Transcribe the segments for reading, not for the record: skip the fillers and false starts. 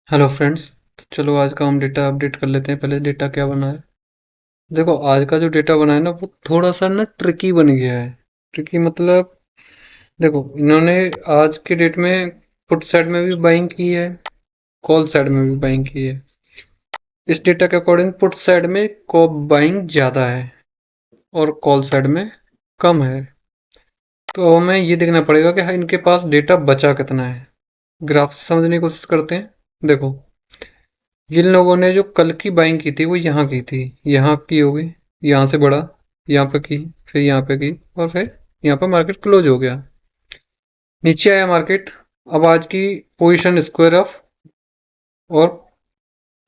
Hello friends. तो चलो आज का हम डेटा अपडेट कर लेते हैं। पहले डेटा क्या बना है। देखो आज का जो डेटा बना है ना वो थोड़ा सा ना ट्रिकी बन गया है। ट्रिकी मतलब देखो इन्होंने आज के डेट में पुट साइड में भी बाइंग की है, कॉल साइड में भी बाइंग की है। इस डेटा के अकॉर्डिंग पुट साइड में कॉप बाइंग ज़्यादा है और कॉल साइड में कम है। तो हमें ये देखना पड़ेगा कि हाँ, इनके पास डेटा बचा कितना है। ग्राफ से समझने की कोशिश करते हैं। देखो जिन लोगों ने जो कल की बाइंग की थी वो यहाँ की थी, यहाँ की होगी, यहाँ से बढ़ा, यहाँ पे की, फिर यहाँ पे की और फिर यहाँ पे मार्केट क्लोज हो गया, नीचे आया मार्केट। अब आज की पोजीशन स्क्वायर ऑफ और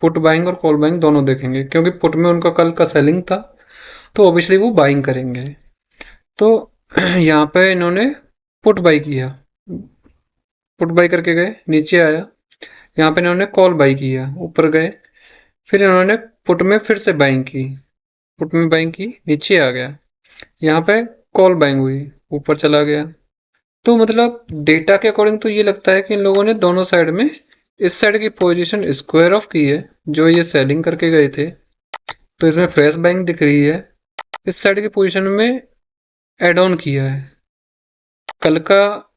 पुट बाइंग और कॉल बाइंग दोनों देखेंगे क्योंकि पुट में उनका कल का सेलिंग था तो ऑब्वियसली वो बाइंग करेंगे। तो यहाँ पे इन्होंने पुट बाई किया, पुट बाई करके गए, नीचे आया, यहाँ पे इन्होंने कॉल बाई किया, ऊपर गए, फिर इन्होंने पुट में फिर से बाइंग की, पुट में बाइंग की, नीचे आ गया, यहाँ पे कॉल बाइंग हुई, ऊपर चला गया। तो मतलब डेटा के अकॉर्डिंग तो ये लगता है कि इन लोगों ने दोनों साइड में इस साइड की पोजीशन स्क्वायर ऑफ की है जो ये सेलिंग करके गए थे, तो इसमें फ्रेश बाइंग दिख रही है। इस साइड की पोजीशन में एड ऑन किया है। कल का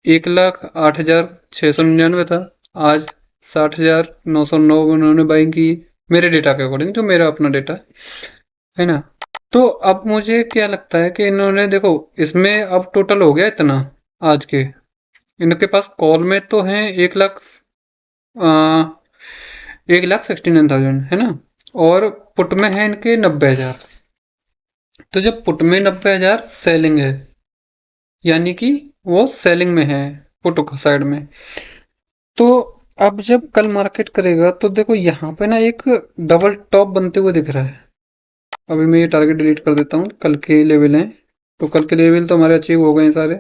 1,08,699 था, आज 60,909 उन्होंने बाइंग की, मेरे डेटा के अकॉर्डिंग, जो मेरा अपना डेटा है ना। तो अब मुझे क्या लगता है कि इन्होंने देखो इसमें अब टोटल हो गया इतना आज के, इनके पास कॉल में तो है 1,69,000 है ना, और पुट में है इनके 90,000। तो जब पुट में 90,000 सेलिंग है यानी कि वो सेलिंग में है पुट साइड में। तो अब जब कल मार्केट करेगा तो देखो यहाँ पे ना एक डबल टॉप बनते हुए दिख रहा है। अभी मैं ये टारगेट डिलीट कर देता हूँ, कल के लेवल हैं, तो कल के लेवल तो हमारे अचीव हो गए हैं सारे।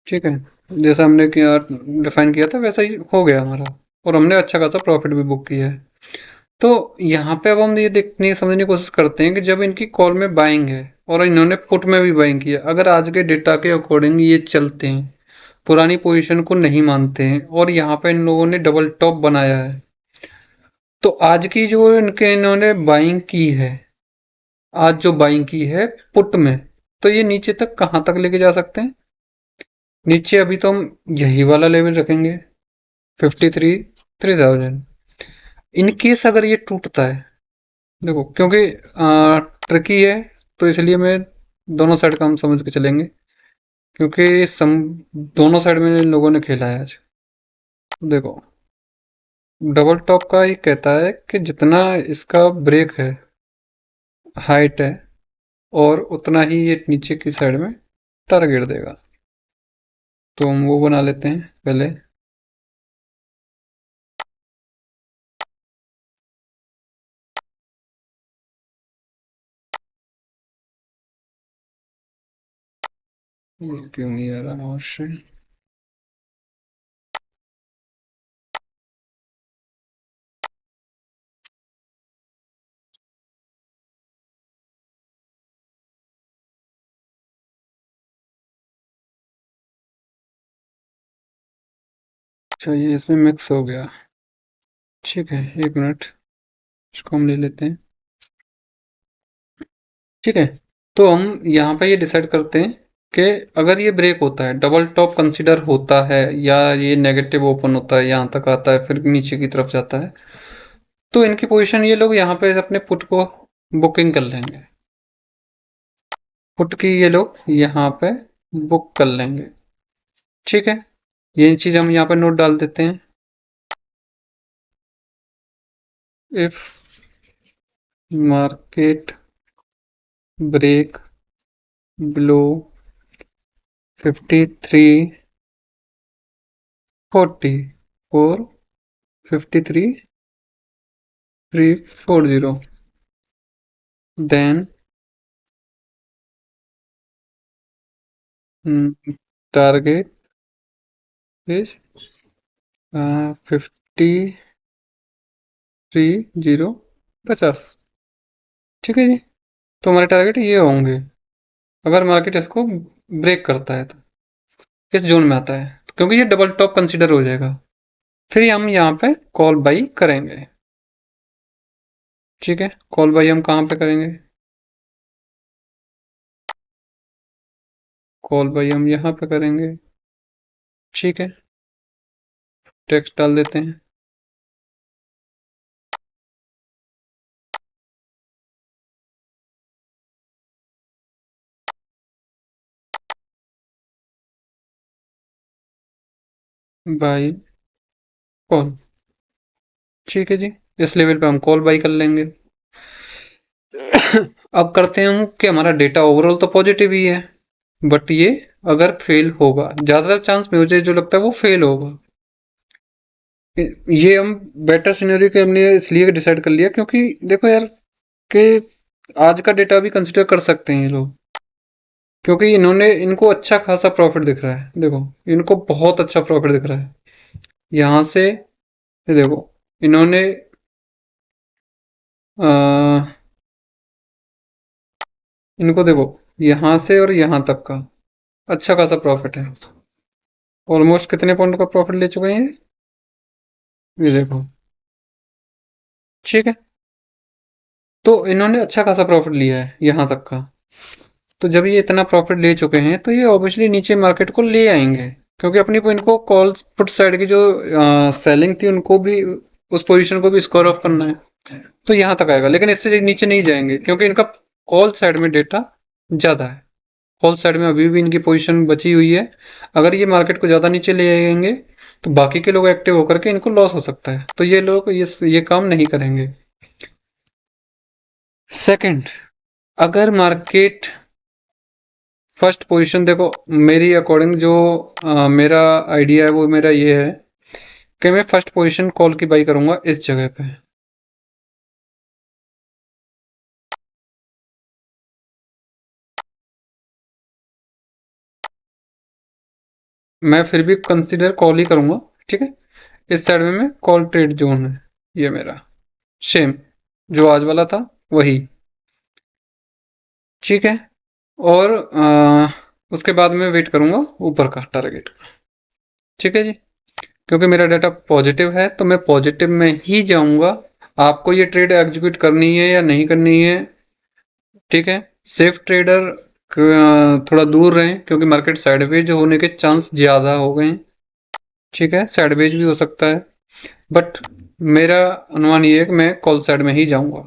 ठीक है, जैसा हमने किया डिफाइन किया था वैसा ही हो गया हमारा, और हमने अच्छा खासा प्रॉफिट भी बुक किया है। तो यहाँ पे अब हम ये देखने समझने की कोशिश करते हैं कि जब इनकी कॉल में बाइंग है और इन्होंने पुट में भी बाइंग किया, अगर आज के डेटा के अकॉर्डिंग ये चलते हैं, पुरानी पोजीशन को नहीं मानते हैं और यहाँ पे इन लोगों ने डबल टॉप बनाया है, तो आज की जो इनके इन्होंने बाइंग की है, आज जो बाइंग की है पुट में, तो ये नीचे तक कहाँ तक लेके जा सकते हैं। नीचे अभी तो हम यही वाला लेवल रखेंगे, 53,000। इन केस अगर ये टूटता है, देखो क्योंकि ट्रिकी है, तो इसलिए मैं दोनों साइड का हम समझ के चलेंगे, क्योंकि दोनों साइड में इन लोगों ने खेला है आज। देखो डबल टॉप का ये कहता है कि जितना इसका ब्रेक है, हाइट है, और उतना ही ये नीचे की साइड में टारगेट देगा। तो हम वो बना लेते हैं पहले। ये क्यों नहीं आ रहा मोशन। अच्छा ये इसमें मिक्स हो गया। ठीक है, एक मिनट, इसको हम ले लेते हैं। ठीक है, तो हम यहाँ पे ये डिसाइड करते हैं कि अगर ये ब्रेक होता है, डबल टॉप कंसीडर होता है, या ये नेगेटिव ओपन होता है, यहाँ तक आता है फिर नीचे की तरफ जाता है, तो इनकी पोजीशन ये लोग यहाँ पे अपने पुट को बुकिंग कर लेंगे। पुट की ये लोग यहाँ पे बुक कर लेंगे। ठीक है, ये चीज हम यहाँ पे नोट डाल देते हैं। इफ मार्केट ब्रेक बिलो 5340 और 53,340, then target is 53,050। ठीक है जी, तो हमारे टारगेट ये होंगे अगर मार्केट इसको ब्रेक करता है, तो किस जोन में आता है, तो क्योंकि ये डबल टॉप कंसीडर हो जाएगा। फिर हम यहाँ पे कॉल बाई करेंगे। ठीक है, कॉल बाई हम कहाँ पे करेंगे? कॉल बाई हम यहाँ पे करेंगे। ठीक है, टेक्स्ट डाल देते हैं। By call. ठीक है जी, इस लेवल पे हम कॉल बाई कर लेंगे। अब करते हैं हम कि हमारा डेटा ओवरऑल तो पॉजिटिव ही है, बट ये अगर फेल होगा, ज्यादातर चांस में मुझे जो लगता है वो फेल होगा। ये हम बेटर सिनेरियो के हमने इसलिए डिसाइड कर लिया क्योंकि देखो यार कि आज का डेटा भी कंसिडर कर सकते हैं ये लोग, क्योंकि इनको अच्छा खासा प्रॉफिट दिख रहा है। देखो, इनको बहुत अच्छा प्रॉफिट दिख रहा है यहाँ से। ये देखो, इन्होंने अ, इनको देखो, यहाँ से और यहाँ तक का अच्छा खासा प्रॉफिट है। ऑलमोस्ट कितने पॉइंट का प्रॉफिट ले चुके हैं ये देखो। ठीक है, तो इन्होंने अच्छा खासा प्रॉफिट लिया है यहाँ तक का। तो जब ये इतना प्रॉफिट ले चुके हैं तो ये ऑब्वियसली नीचे मार्केट को ले आएंगे, क्योंकि अपनी को इनको कॉल पुट साइड की जो सेलिंग थी उनको भी, उस पोजीशन को भी स्कोर ऑफ करना है। तो यहाँ तक आएगा, लेकिन इससे नीचे नहीं जाएंगे क्योंकि इनका कॉल साइड में डेटा ज़्यादा है। कॉल साइड में अभी भी इनकी पोजीशन बची हुई है। अगर ये मार्केट को ज़्यादा नीचे ले आएंगे तो बाकी के लोग एक्टिव होकर के इनको लॉस हो सकता है, तो ये लोग ये काम नहीं करेंगे। सेकंड, अगर मार्केट फर्स्ट पोजीशन, देखो मेरी अकॉर्डिंग जो मेरा आइडिया है वो मेरा ये है कि मैं फर्स्ट पोजीशन कॉल की बाई करूंगा इस जगह पे। मैं फिर भी कंसीडर कॉल ही करूंगा। ठीक है, इस साइड में मैं कॉल ट्रेड जोन है ये मेरा, सेम जो आज वाला था वही। ठीक है, और उसके बाद मैं वेट करूंगा ऊपर का टारगेट। ठीक है जी, क्योंकि मेरा डाटा पॉजिटिव है तो मैं पॉजिटिव में ही जाऊंगा। आपको ये ट्रेड एग्जीक्यूट करनी है या नहीं करनी है, ठीक है। सेफ ट्रेडर थोड़ा दूर रहें क्योंकि मार्केट साइडवेज होने के चांस ज़्यादा हो गए हैं। ठीक है, साइडवेज भी हो सकता है, बट मेरा अनुमान ये है कि मैं कॉल साइड में ही जाऊंगा,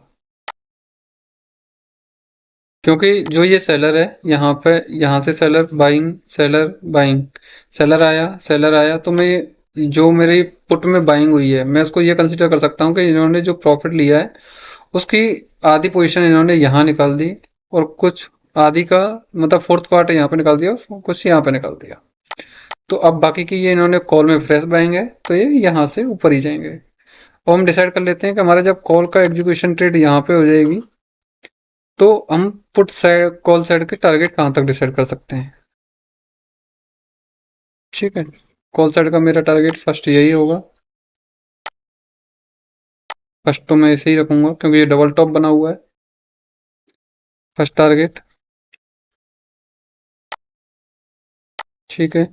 क्योंकि जो ये सेलर है यहाँ पे, यहाँ से seller buying, seller buying, seller आया तो मैं, जो मेरी पुट में बाइंग हुई है मैं उसको ये कंसिडर कर सकता हूँ कि इन्होंने जो प्रॉफिट लिया है उसकी आधी पोजीशन इन्होंने यहाँ निकाल दी, और कुछ आधी का मतलब फोर्थ पार्ट यहाँ पे निकाल दिया और कुछ यहाँ पे निकाल दिया। तो अब बाकी की ये इन्होंने कॉल में फ्रेश बाइंग है तो ये यहाँ से ऊपर ही जाएंगे। और हम डिसाइड कर लेते हैं कि हमारा जब कॉल का एग्जीक्यूशन ट्रेड यहाँ पे हो जाएगी तो हम पुट साइड कॉल साइड के टारगेट कहाँ तक डिसाइड कर सकते हैं। ठीक है, कॉल साइड का मेरा टारगेट फर्स्ट यही होगा। फर्स्ट तो मैं ऐसे ही रखूंगा क्योंकि ये डबल टॉप बना हुआ है। फर्स्ट टारगेट, ठीक है,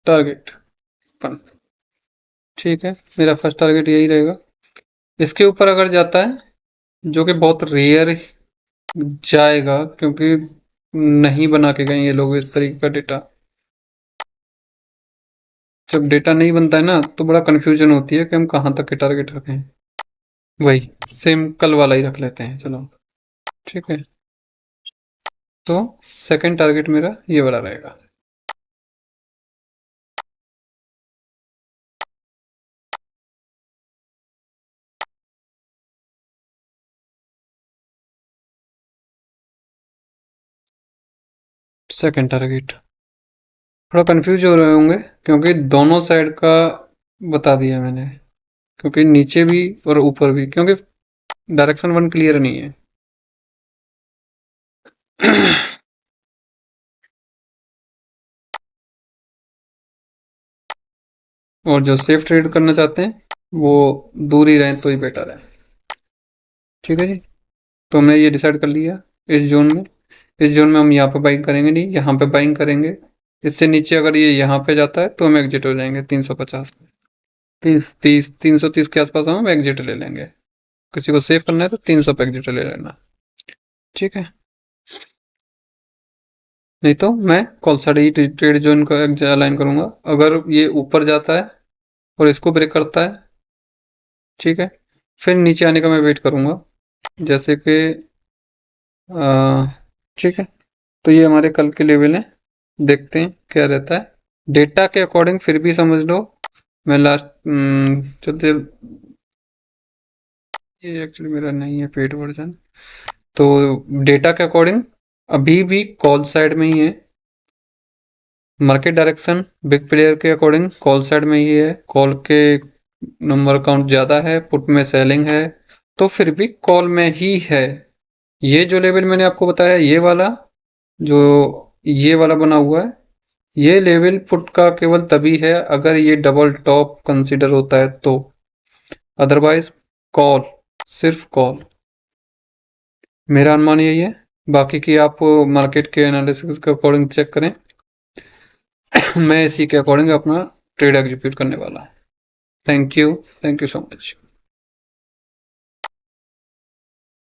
टारगेट वन। ठीक है, मेरा फर्स्ट टारगेट यही रहेगा। इसके ऊपर अगर जाता है, जो कि बहुत रेयर जाएगा क्योंकि नहीं बना के गए ये लोग इस तरीके का डेटा। जब डेटा नहीं बनता है ना तो बड़ा कन्फ्यूजन होती है कि हम कहाँ तक के टारगेट रखें। वही सेम कल वाला ही रख लेते हैं, चलो। ठीक है, तो सेकंड टारगेट मेरा ये वाला रहेगा। सेकंड टारगेट, थोड़ा कंफ्यूज हो रहे होंगे क्योंकि दोनों साइड का बता दिया मैंने, क्योंकि नीचे भी और ऊपर भी, क्योंकि डायरेक्शन वन क्लियर नहीं है। और जो सेफ ट्रेड करना चाहते हैं वो दूर ही रहें तो ही बेटर है। ठीक है जी, तो हमने ये डिसाइड कर लिया। इस जोन में, इस जोन में हम यहाँ पे बाइंग करेंगे नहीं, यहाँ पे बाइंग करेंगे। इससे नीचे अगर ये यहाँ पे जाता है तो हम एग्जिट हो जाएंगे 350 पे, 330 के आसपास हम एग्जिट ले लेंगे। किसी को सेव करना है तो 300 पे एग्जिट ले लेना, ठीक है। नहीं तो मैं कॉल साइड ही ट्रेड जोन को अलाइन करूंगा। अगर ये ऊपर जाता है और इसको ब्रेक करता है, ठीक है, फिर नीचे आने का मैं वेट करूंगा, जैसे कि ठीक है। तो ये हमारे कल के लेवल हैं, देखते हैं क्या रहता है। डेटा के अकॉर्डिंग फिर भी समझ लो, मैं लास्ट चलते, ये एक्चुअली मेरा नहीं है पेड वर्जन। तो डेटा के अकॉर्डिंग अभी भी कॉल साइड में ही है। मार्केट डायरेक्शन बिग प्लेयर के अकॉर्डिंग कॉल साइड में ही है, कॉल के नंबर काउंट ज़्यादा है, पुट में सेलिंग है, तो फिर भी कॉल में ही है। ये जो लेवल मैंने आपको बताया, ये वाला जो ये वाला बना हुआ है, ये लेवल पुट का केवल तभी है अगर ये डबल टॉप कंसीडर होता है तो, अदरवाइज कॉल, सिर्फ कॉल। मेरा अनुमान यही है, बाकी की आप मार्केट के एनालिसिस के अकॉर्डिंग चेक करें। मैं इसी के अकॉर्डिंग अपना ट्रेड एग्जीक्यूट करने वाला हूँ। Thank you so much.